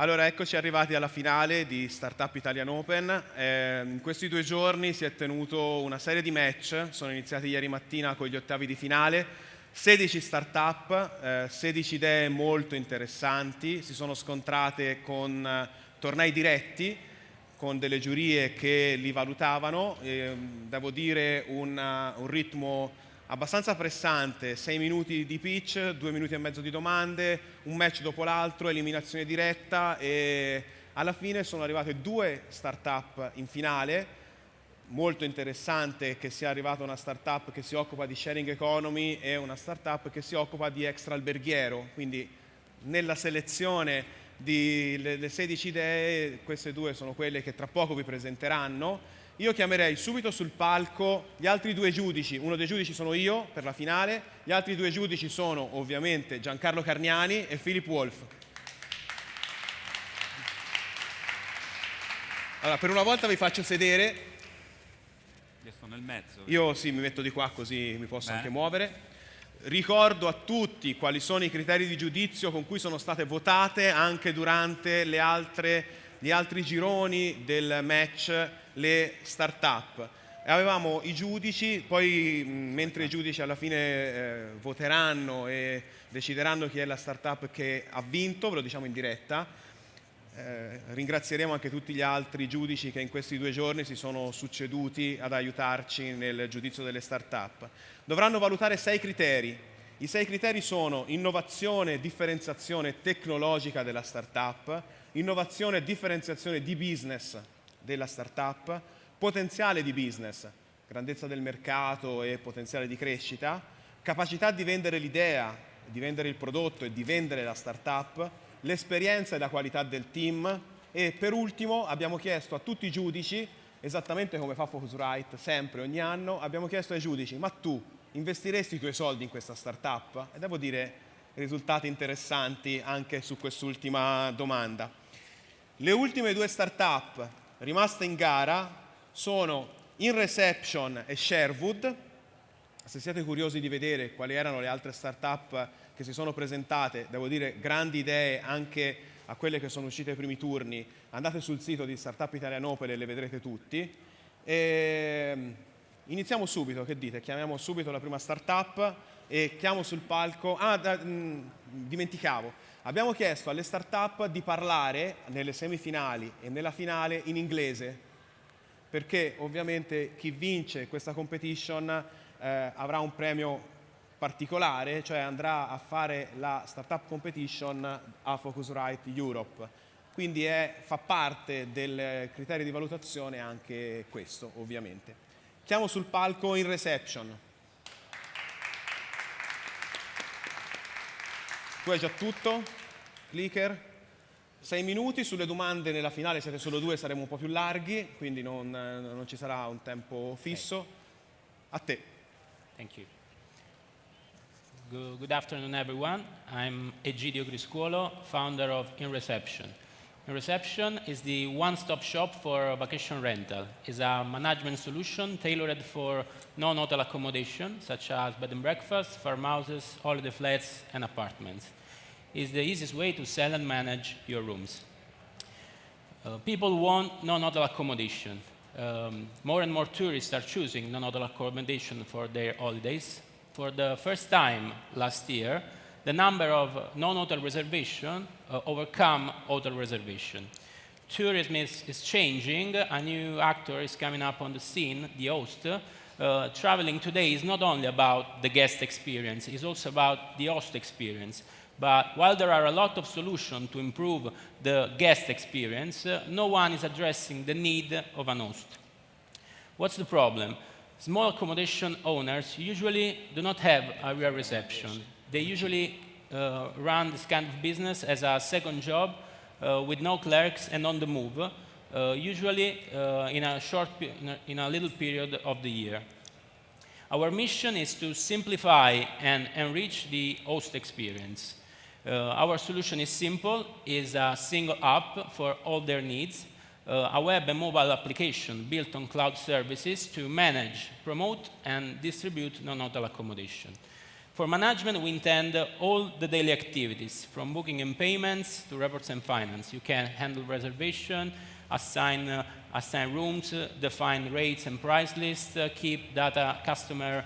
Allora, eccoci arrivati alla finale di Startup Italian Open. In questi 2 giorni si è tenuto una serie di match, sono iniziati ieri mattina con gli ottavi di finale, 16 startup, 16 idee molto interessanti, si sono scontrate con tornei diretti, con delle giurie che li valutavano, devo dire un ritmo abbastanza pressante, 6 minuti di pitch, 2 minuti e mezzo di domande, un match dopo l'altro, eliminazione diretta e alla fine sono arrivate 2 startup in finale. Molto interessante che sia arrivata una startup che si occupa di sharing economy e una startup che si occupa di extra alberghiero, quindi nella selezione delle 16 idee queste 2 sono quelle che tra poco vi presenteranno. Io chiamerei subito sul palco gli altri 2 giudici, uno dei giudici sono io per la finale, gli altri 2 giudici sono ovviamente Giancarlo Carniani e Philip Wolf. Allora, per una volta vi faccio sedere. Io sto nel mezzo. Io sì, mi metto di qua così mi posso anche muovere. Ricordo a tutti quali sono i criteri di giudizio con cui sono state votate anche durante gli altri gironi del match le start-up. Avevamo i giudici, poi mentre i giudici alla fine voteranno e decideranno chi è la start-up che ha vinto, ve lo diciamo in diretta, ringrazieremo anche tutti gli altri giudici che in questi 2 giorni si sono succeduti ad aiutarci nel giudizio delle start-up. Dovranno valutare 6 criteri. I 6 criteri sono innovazione e differenziazione tecnologica della start-up, innovazione e differenziazione di business della startup, potenziale di business, grandezza del mercato e potenziale di crescita, capacità di vendere l'idea, di vendere il prodotto e di vendere la startup, l'esperienza e la qualità del team e per ultimo abbiamo chiesto a tutti i giudici, esattamente come fa Phocuswright sempre ogni anno, abbiamo chiesto ai giudici: ma tu investiresti i tuoi soldi in questa startup? E devo dire risultati interessanti anche su quest'ultima domanda. Le ultime 2 startup rimaste in gara sono Inreception e Sharewood. Se siete curiosi di vedere quali erano le altre startup che si sono presentate, devo dire grandi idee anche a quelle che sono uscite ai primi turni, andate sul sito di Startup Italian Open e le vedrete tutti. Iniziamo subito, che dite? Chiamiamo subito la prima startup e chiamo sul palco. Dimenticavo. Abbiamo chiesto alle start-up di parlare nelle semifinali e nella finale in inglese, perché ovviamente chi vince questa competition avrà un premio particolare, cioè andrà a fare la startup competition a Phocuswright Europe. Quindi fa parte del criterio di valutazione anche questo, ovviamente. Chiamo sul palco Inreception. Tu hai già tutto? Clicker? 6 minuti, sulle domande nella finale siete solo 2, saremo un po' più larghi, quindi non ci sarà un tempo fisso. A te. Thank you. Good afternoon, everyone. I'm Egidio Griscuolo, founder of Inreception. Inreception is the one-stop shop for vacation rental. It's a management solution tailored for non-hotel accommodation, such as bed and breakfast, farmhouses, holiday flats, and apartments. It's the easiest way to sell and manage your rooms. People want non-hotel accommodation. More and more tourists are choosing non-hotel accommodation for their holidays. For the first time last year, the number of non-hotel reservations overcome hotel reservation. Tourism is changing. A new actor is coming up on the scene, the host. Traveling today is not only about the guest experience, it's also about the host experience. But while there are a lot of solutions to improve the guest experience, no one is addressing the need of an host. What's the problem? Small accommodation owners usually do not have a real reception. They usually run this kind of business as a second job with no clerks and on the move, usually in a little period of the year. Our mission is to simplify and enrich the host experience. Our solution is simple, is a single app for all their needs, a web and mobile application built on cloud services to manage, promote, and distribute non-hotel accommodation. For management, we intend all the daily activities, from booking and payments to reports and finance. You can handle reservation, assign rooms, define rates and price lists, keep data customer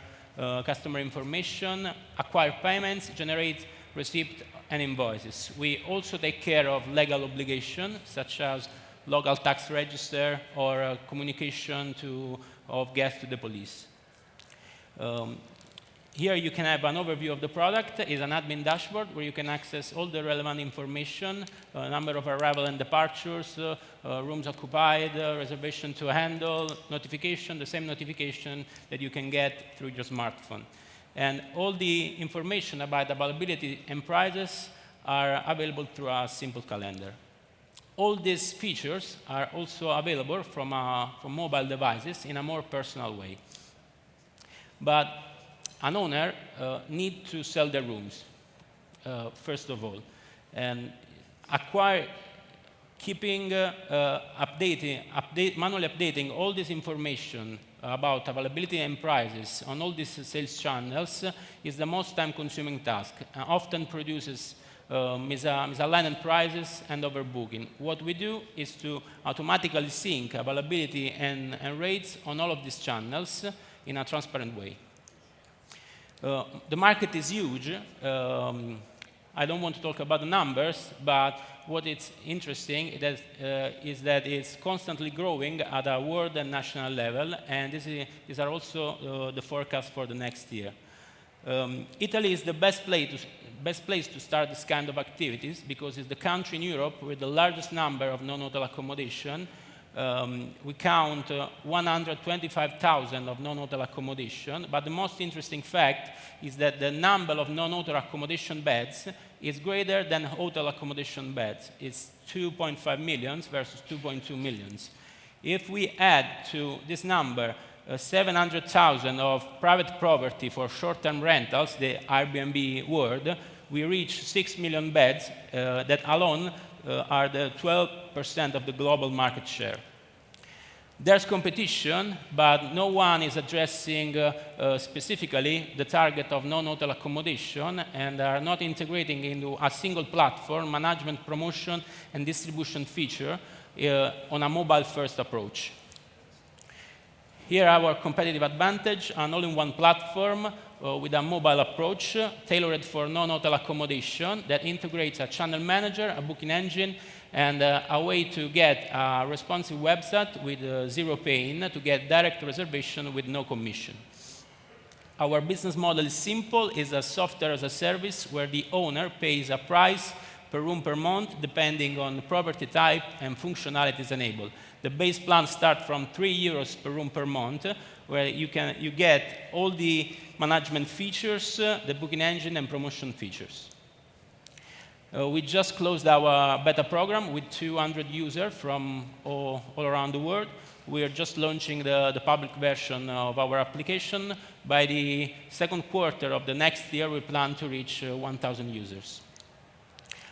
information, acquire payments, generate receipt and invoices. We also take care of legal obligations, such as local tax register or communication of guests to the police. Here you can have an overview of the product. It's an admin dashboard where you can access all the relevant information, number of arrival and departures, rooms occupied, reservation to handle, notification, the same notification that you can get through your smartphone. And all the information about availability and prices are available through a simple calendar. All these features are also available from mobile devices in a more personal way. But an owner needs to sell their rooms, first of all. And manually updating all this information about availability and prices on all these sales channels is the most time-consuming task, and often produces misaligned prices and overbooking. What we do is to automatically sync availability and rates on all of these channels in a transparent way. The market is huge. I don't want to talk about the numbers, but what is interesting is that it's constantly growing at a world and national level, and these are also the forecasts for the next year. Italy is the best place to start this kind of activities because it's the country in Europe with the largest number of non-hotel accommodation. We count 125,000 of non-hotel accommodation, but the most interesting fact is that the number of non-hotel accommodation beds is greater than hotel accommodation beds. It's 2.5 million versus 2.2 million. If we add to this number 700,000 of private property for short-term rentals, the Airbnb world, we reach 6 million beds that alone are the 12% of the global market share. There's competition, but no one is addressing specifically the target of non-hotel accommodation and are not integrating into a single platform management, promotion, and distribution feature on a mobile-first approach. Here, our competitive advantage, an all-in-one platform with a mobile approach tailored for non-hotel accommodation that integrates a channel manager, a booking engine, and a way to get a responsive website with zero pain to get direct reservation with no commission. Our business model is simple, is a software as a service where the owner pays a price per room per month depending on property type and functionalities enabled. The base plan starts from €3 per room per month, where you get all the management features, the booking engine, and promotion features. We just closed our beta program with 200 users from all around the world. We are just launching the public version of our application. By the second quarter of the next year, we plan to reach 1,000 users.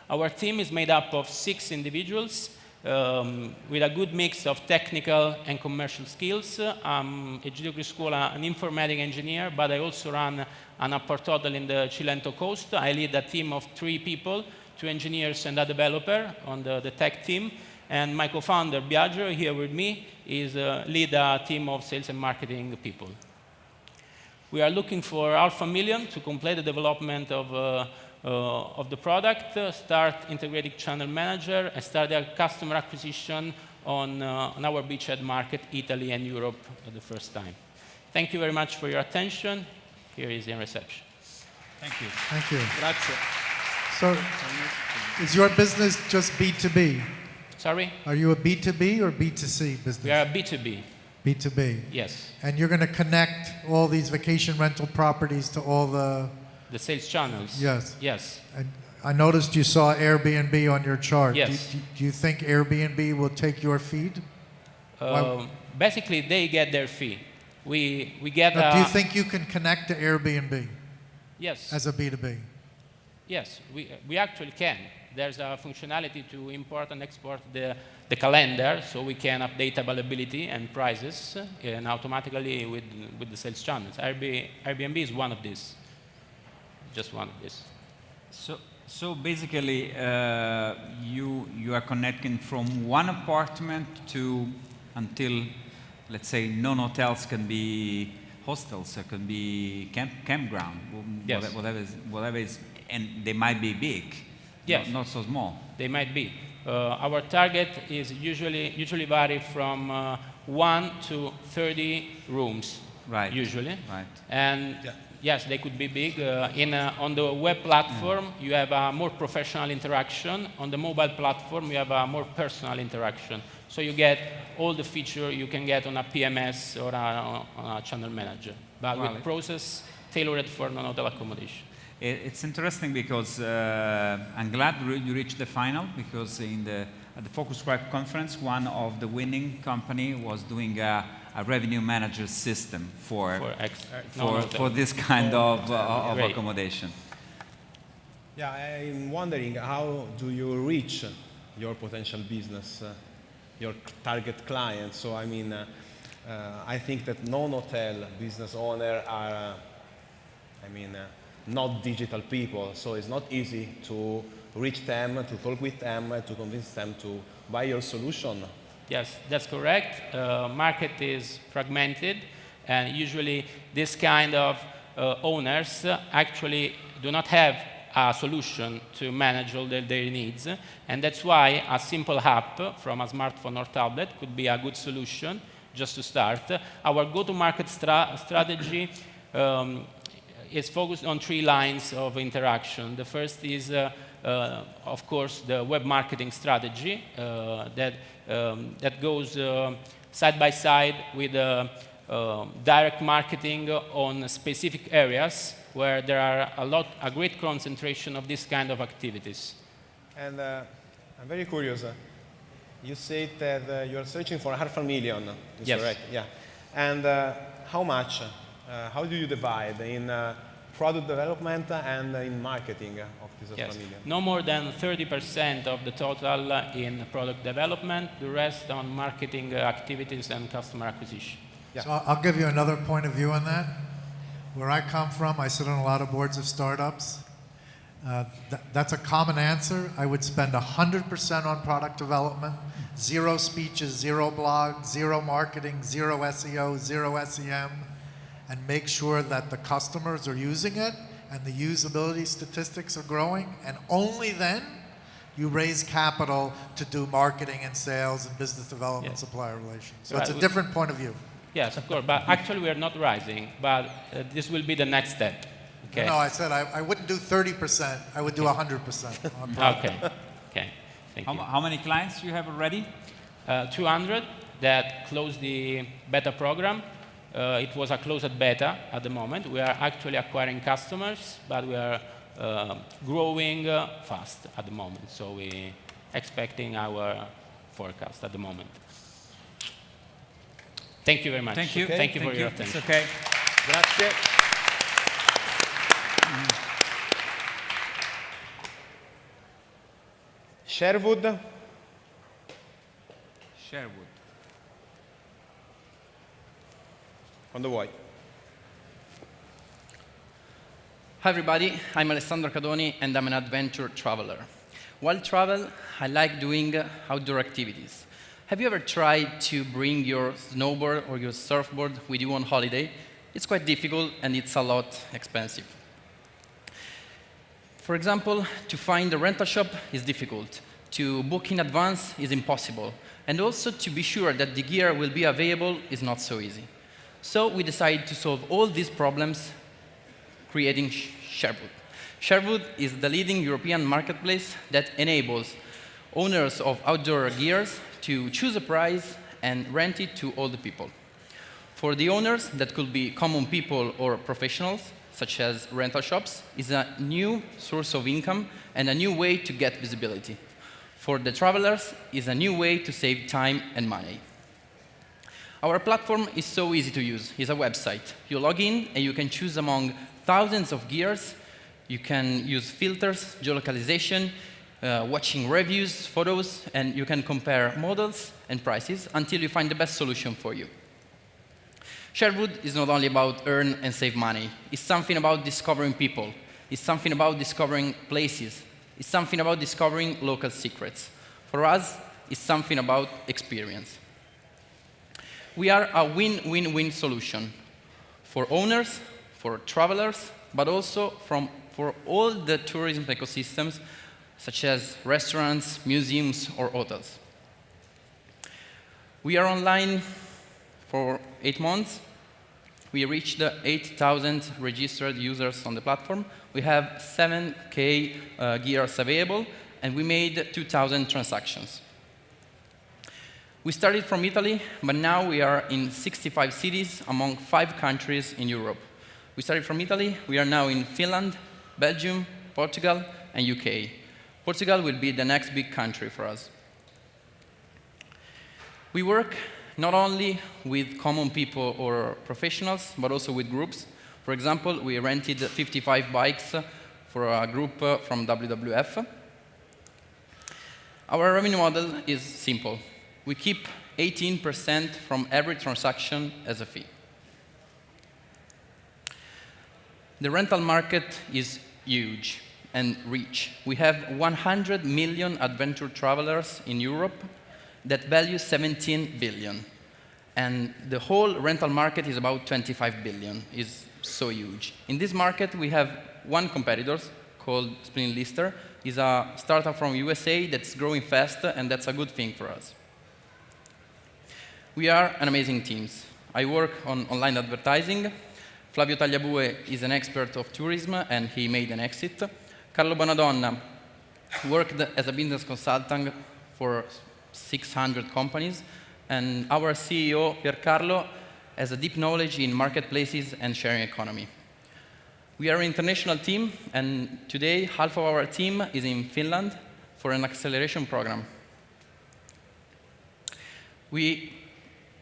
Our team is made up of 6 individuals with a good mix of technical and commercial skills. I'm a Giovedì Scuola, an informatic engineer, but I also run an appart hotel in the Cilento coast. I lead a team of 3 people, 2 engineers and a developer on the tech team. And my co-founder, Biagio, here with me, is lead a team of sales and marketing people. We are looking for $500,000 to complete the development of the product, start integrating channel manager, and start the customer acquisition on our beachhead market, Italy and Europe, for the first time. Thank you very much for your attention. Here is Inreception. Thank you. Thank you. Grazie. So, is your business just B2B? Sorry? Are you a B2B or B2C business? We are B2B. B2B. Yes. And you're going to connect all these vacation rental properties to all the sales channels? Yes. Yes. And I noticed you saw Airbnb on your chart. Yes. Do you think Airbnb will take your feed? Basically, they get their fee. We get. No, do you think you can connect to Airbnb? Yes. As a B2B? Yes, we actually can. There's a functionality to import and export the calendar, so we can update availability and prices and automatically with the sales channels. Airbnb is one of these. just one of these. So basically, you are connecting from one apartment to until, let's say, non-hotels can be hostels, it can be campground, Yes. whatever is, and they might be big, Yes. not so small. They might be. Our target is usually vary from 1 to 30 rooms, Right. usually. Right. And yes, they could be big. On the web platform, you have a more professional interaction. On the mobile platform, you have a more personal interaction. So you get all the feature you can get on a PMS or on a channel manager, but with process tailored for non-hotel accommodation. It's interesting because I'm glad you reached the final, because at the Phocuswright conference, one of the winning company was doing a revenue manager system for this kind of accommodation. Yeah, I'm wondering, how do you reach your potential business, your target clients? So I mean, I think that non-hotel business owners are, not digital people, so it's not easy to reach them, to talk with them, to convince them to buy your solution. Yes, that's correct. Market is fragmented, and usually this kind of owners actually do not have a solution to manage all their needs, and that's why a simple app from a smartphone or tablet could be a good solution just to start. Our go-to-market strategy is focused on 3 lines of interaction. The first is, of course, the web marketing strategy that goes side by side with direct marketing on specific areas where there are a great concentration of this kind of activities. And I'm very curious. You said that you are searching for 500,000. Is Yes. correct? Yeah. And how much? How do you divide in product development and in marketing of this 500,000? No more than 30% of the total in product development, the rest on marketing activities and customer acquisition. Yeah. So I'll give you another point of view on that. Where I come from, I sit on a lot of boards of startups. That's a common answer. I would spend 100% on product development, 0 speeches, 0 blogs, 0 marketing, 0 SEO, 0 SEM, and make sure that the customers are using it and the usability statistics are growing, and only then you raise capital to do marketing and sales and business development, supplier relations. So it's a different point of view. Yes, of course, but actually we are not rising, but this will be the next step. Okay. No, I said I wouldn't do 30%, I would do 100% on product. Okay, thank you. How many clients do you have already? 200 that closed the beta program. It was a closed beta at the moment. We are actually acquiring customers, but we are growing fast at the moment. So we're expecting our forecast at the moment. Thank you very much. Thank you. Okay. Thank you for your attention. It's okay. Grazie. Sharewood. Sharewood. Quando vuoi. Hi everybody, I'm Alessandro Cadoni and I'm an adventure traveler. While travel, I like doing outdoor activities. Have you ever tried to bring your snowboard or your surfboard with you on holiday? It's quite difficult and it's a lot expensive. For example, to find a rental shop is difficult. To book in advance is impossible. And also to be sure that the gear will be available is not so easy. So we decided to solve all these problems creating Sharewood. Sharewood is the leading European marketplace that enables owners of outdoor gears to choose a price and rent it to all the people. For the owners, that could be common people or professionals, such as rental shops, is a new source of income and a new way to get visibility. For the travelers, is a new way to save time and money. Our platform is so easy to use. It's a website. You log in and you can choose among thousands of gears. You can use filters, geolocalization, watching reviews, photos, and you can compare models and prices until you find the best solution for you. Sharewood is not only about earn and save money. It's something about discovering people. It's something about discovering places. It's something about discovering local secrets. For us, it's something about experience. We are a win-win-win solution for owners, for travelers, but also for all the tourism ecosystems, such as restaurants, museums, or hotels. We are online for 8 months. We reached 8,000 registered users on the platform. We have 7K gears available, and we made 2,000 transactions. We started from Italy, but now we are in 65 cities among 5 countries in Europe. We started from Italy. We are now in Finland, Belgium, Portugal, and UK. Portugal will be the next big country for us. We work not only with common people or professionals, but also with groups. For example, we rented 55 bikes for a group from WWF. Our revenue model is simple. We keep 18% from every transaction as a fee. The rental market is huge and rich. We have 100 million adventure travelers in Europe that value 17 billion. And the whole rental market is about 25 billion. It's so huge. In this market, we have one competitor called Finalista. It's a startup from USA that's growing fast, and that's a good thing for us. We are an amazing team. I work on online advertising. Flavio Tagliabue is an expert of tourism, and he made an exit. Carlo Bonadonna worked as a business consultant for 600 companies. And our CEO, Giancarlo, has a deep knowledge in marketplaces and sharing economy. We are an international team, and today half of our team is in Finland for an acceleration program. We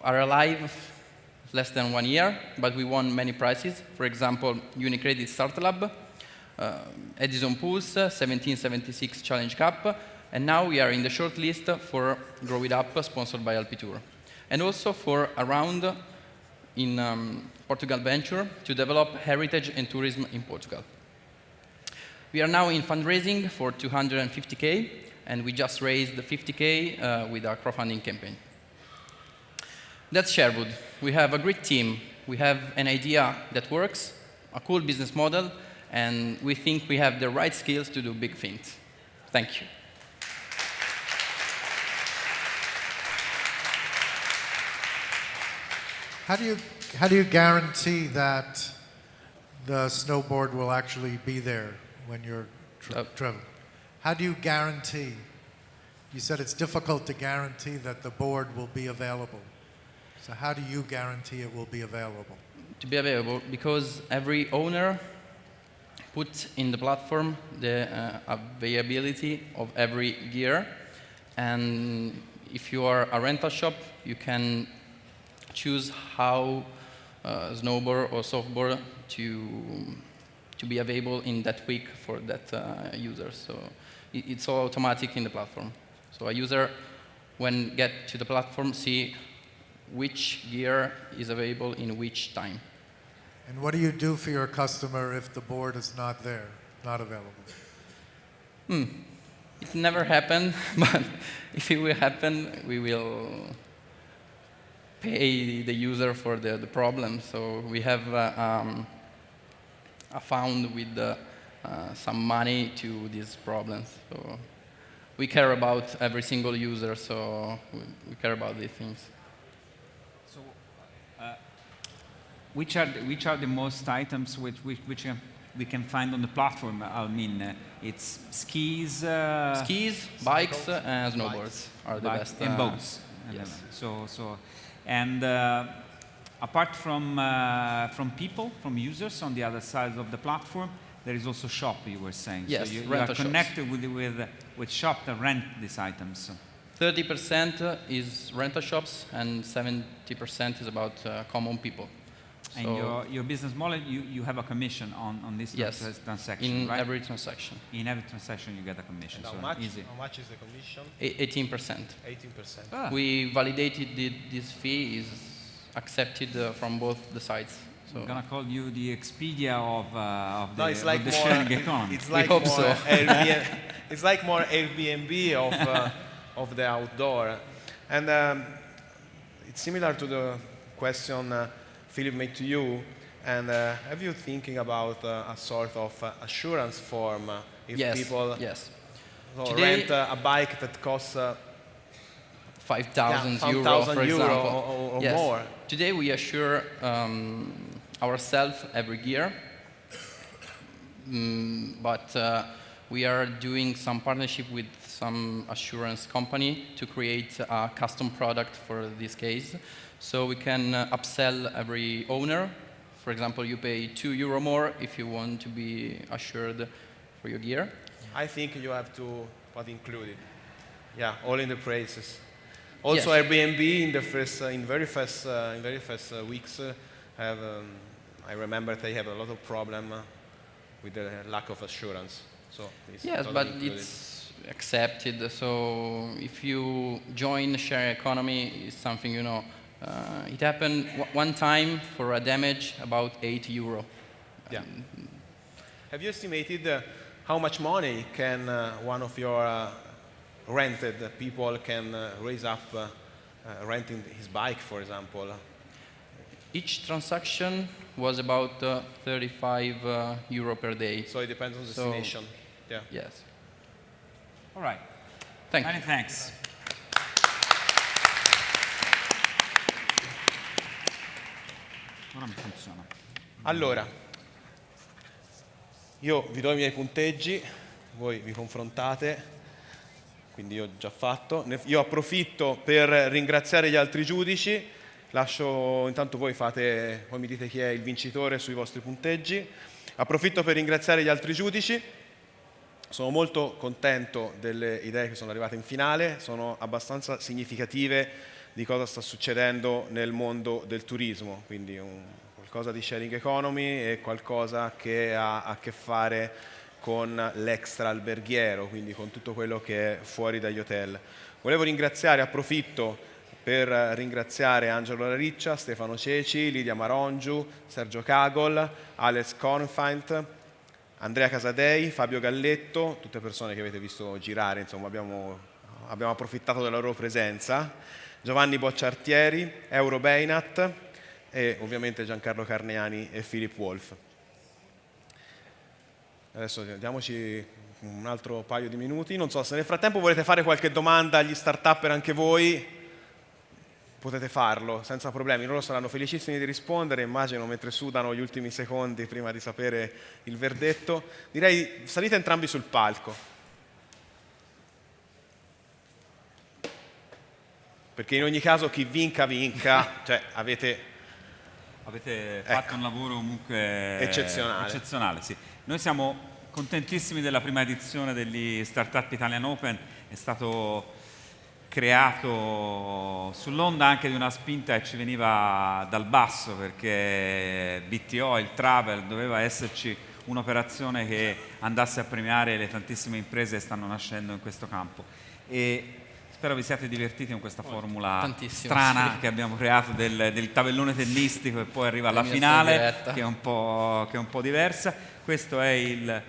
are alive less than 1 year, but we won many prizes. For example, UniCredit Start Lab, Edison Pulse, 1776 Challenge Cup, and now we are in the short list for Grow It Up, sponsored by Alpitour. And also for a round in Portugal Venture to develop heritage and tourism in Portugal. We are now in fundraising for 250K, and we just raised 50K with our crowdfunding campaign. That's Sharewood. We have a great team. We have an idea that works, a cool business model, and we think we have the right skills to do big things. Thank you. How do you guarantee that the snowboard will actually be there when you're traveling? How do you guarantee? You said it's difficult to guarantee that the board will be available. So how do you guarantee it will be available? To be available, because every owner puts in the platform the availability of every gear. And if you are a rental shop, you can choose how snowboard or softboard to be available in that week for that user. So it's all automatic in the platform. So a user, when get to the platform, see which gear is available in which time. And what do you do for your customer if the board is not there, not available? It never happened, but if it will happen, we will pay the user for the problem. So we have a fund with some money to these problems. So we care about every single user, so we care about these things. So, which are the most items which we can find on the platform? I mean, it's skis, bikes, and snowboards are the best. And boats. Yes. And apart from people, from users on the other side of the platform, there is also shop, you were saying. Yes, so you are connected with shop that rent these items. 30% is rental shops, and 70% is about common people. And your business model, you have a commission on this transaction, in right? every transaction. In every transaction, you get a commission. And so how easy. much is the commission? 18%. 18%. We validated this fee is accepted from both the sides. So I'm gonna call you the Expedia of the, No, it's like of the more. sharing economy. It's like hope more so. Airbnb. It's like more Airbnb of the outdoor, and it's similar to the question Philip made to you. And have you thinking about a sort of assurance form if yes, people yes. so Today- rent a bike that costs 5,000 euro, 5,000 for euro example. or Yes. more? Today we assure ourselves every year, but we are doing some partnership with some assurance company to create a custom product for this case. So we can upsell every owner. For example, you pay €2 more if you want to be assured for your gear. I think you have to put included. Yeah, all in the prices. Also, Yes. Airbnb in the first, in very first weeks have. I remember they have a lot of problem with the lack of assurance. So it's Yes, totally but included. it's accepted. So if you join share economy, it's something you know. It happened one time for a damage about €8. Yeah. Have you estimated how much money can one of your rented people can raise up renting his bike, for example? Each transaction was about €35 per day. So it depends on the So- destination. Yeah. Yes. All right. Thank Many you. thanks. Ora mi funziona. Allora, io vi do i miei punteggi, voi vi confrontate, quindi io ho già fatto. Io approfitto per ringraziare gli altri giudici, lascio, intanto voi mi dite chi è il vincitore sui vostri punteggi. Approfitto per ringraziare gli altri giudici, sono molto contento delle idee che sono arrivate in finale, sono abbastanza significative di cosa sta succedendo nel mondo del turismo, quindi qualcosa di sharing economy e qualcosa che ha a che fare con l'extra alberghiero, quindi con tutto quello che è fuori dagli hotel. Volevo approfitto per ringraziare Angelo Lariccia, Stefano Ceci, Lidia Marongiu, Sergio Cagol, Alex Kornfeind, Andrea Casadei, Fabio Galletto, tutte persone che avete visto girare, insomma abbiamo approfittato della loro presenza, Giovanni Bocciartieri, Euro Beinat e ovviamente Giancarlo Carniani e Philip Wolf. Adesso diamoci un altro paio di minuti, non so se nel frattempo volete fare qualche domanda agli start-upper anche voi, potete farlo senza problemi, loro saranno felicissimi di rispondere, immagino, mentre sudano gli ultimi secondi prima di sapere il verdetto. Direi salite entrambi sul palco. Perché in ogni caso chi vinca, cioè avete fatto un lavoro comunque eccezionale. Sì. Noi siamo contentissimi della prima edizione degli Startup Italian Open, è stato creato sull'onda anche di una spinta che ci veniva dal basso, perché BTO, il travel, doveva esserci un'operazione che andasse a premiare le tantissime imprese che stanno nascendo in questo campo. E spero vi siate divertiti con questa formula strana sì. che abbiamo creato del tabellone tennistico e poi arriva alla mia finale, diretta. che è un po' diversa. Questo è il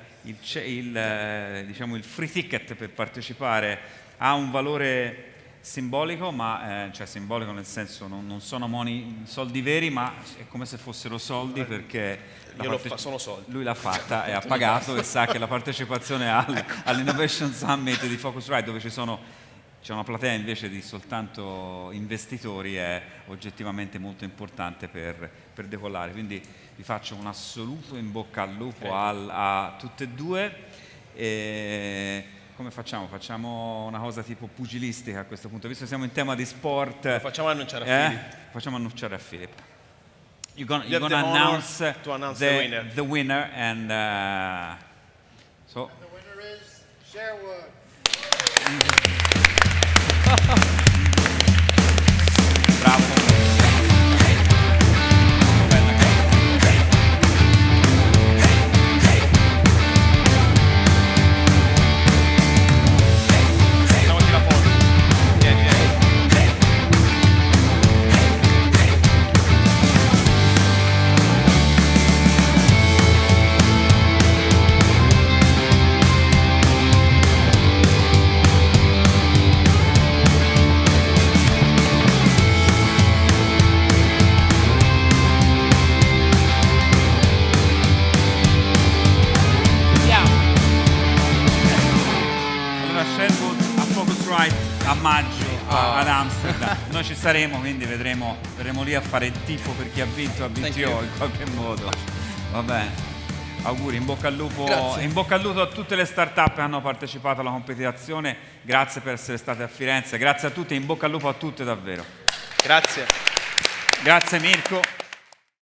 free ticket per partecipare, ha un valore simbolico, ma cioè simbolico nel senso non sono soldi veri, ma è come se fossero soldi, perché sono soldi. lui l'ha fatta e ha pagato e sa che la partecipazione all'Innovation Summit di Phocuswright, dove c'è una platea invece di soltanto investitori, è oggettivamente molto importante per decollare. Quindi vi faccio un assoluto in bocca al lupo a tutte e due. E come facciamo? Facciamo una cosa tipo pugilistica a questo punto, visto che siamo in tema di sport. Facciamo annunciare a Philip. Facciamo annunciare a Philip. You're You gonna have the honor announce to announce the winner, and so. The winner is Sharewood. Bravo. Facciamoci la foto. Vieni. ad Amsterdam. Noi ci saremo, quindi verremo lì a fare il tifo per chi ha vinto a BTO in qualche modo. Va bene. Auguri, in bocca al lupo. Grazie. In bocca al lupo a tutte le start-up che hanno partecipato alla competizione. Grazie per essere state a Firenze. Grazie a tutti e in bocca al lupo a tutte davvero. Grazie. Grazie Mirko.